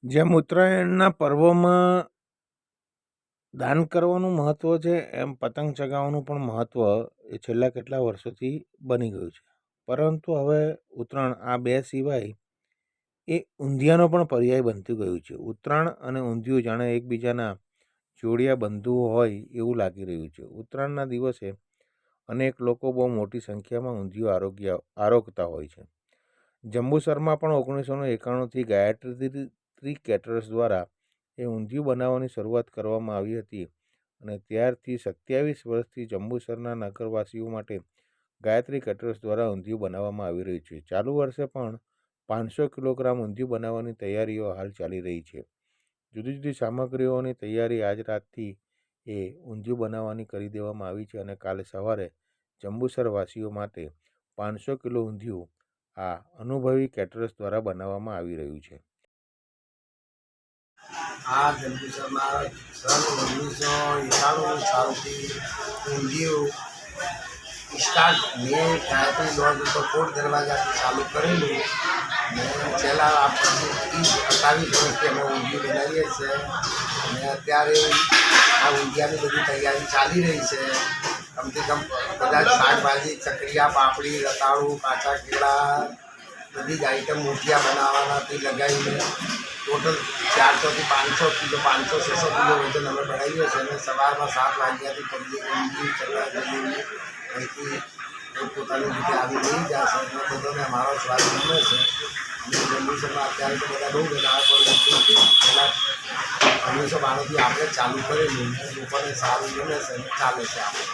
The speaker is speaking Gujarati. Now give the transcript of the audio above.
જેમ ઉત્તરાયણના પર્વમાં દાન કરવાનું મહત્ત્વ છે, એમ પતંગ ચગાવવાનું પણ મહત્ત્વ એ છેલ્લા કેટલા વર્ષોથી બની ગયું છે. પરંતુ હવે ઉત્તરાયણ આ બે સિવાય એ ઊંધિયાનો પણ પર્યાય બનતું ગયું છે. ઉત્તરાયણ અને ઊંધિયું જાણે એકબીજાના જોડિયા બંધુઓ હોય એવું લાગી રહ્યું છે. ઉત્તરાયણના દિવસે અનેક લોકો બહુ મોટી સંખ્યામાં ઊંધિયું આરોગતા હોય છે. જંબુસરમાં પણ 1991થી ગાયત્રી કેટરર્સ દ્વારા એ ઊંધિયું બનાવવાની શરૂઆત કરવામાં આવી હતી અને ત્યારથી 27 વર્ષથી જંબુસરના નગરવાસીઓ માટે ગાયત્રી કેટરર્સ દ્વારા ઊંધિયું બનાવવામાં આવી રહ્યું છે. ચાલુ વર્ષે પણ 500 કિલોગ્રામ ઊંધિયું બનાવવાની તૈયારીઓ હાલ ચાલી રહી છે. જુદી જુદી સામગ્રીઓની તૈયારી આજ રાતથી એ ઊંધિયું બનાવવાની કરી દેવામાં આવી છે અને કાલે સવારે જંબુસરવાસીઓ માટે 500 કિલો ઊંધિયું આ અનુભવી કેટરર્સ દ્વારા બનાવવામાં આવી રહ્યું છે. આ જંબુસરમાં સન 1991 સાલથી ઊંધિયું સ્ટાર્ટ મેં ગાયત્રી લોજ ઉપર કોટ દરવાજાથી ચાલુ કરેલું ને છેલ્લા આ 28 વર્ષથી અમે ઊંધિયું બનાવીએ છીએ અને અત્યારે આ ઊંધિયાની બધી તૈયારી ચાલી રહી છે. કમથી કમ બધા શાકભાજી, ચકરિયા, પાપડી, રતાળું, કાચા કેળા બધી જ આઈટમ ઊંધિયા બનાવવાનાથી લગાવીને ટોટલ 400થી 500 કિલો 500-600 કિલો વજન અમે બનાવીએ છીએ અને સવારમાં 7 વાગ્યાથી પબ્લિક ઊંધિયું ચકલા જલેબી અહીંથી પોતાની રીતે આવી લઈ જશે અને બધાને અમારો સ્વાદ ગમે છે. અને જંબુસરમાં અત્યારે તો બધા બહુ બનાવે પણ પહેલાં 1992થી આપણે ચાલુ કરેલું લોકોને સારું ગમે છે અને ચાલે છે આપણે.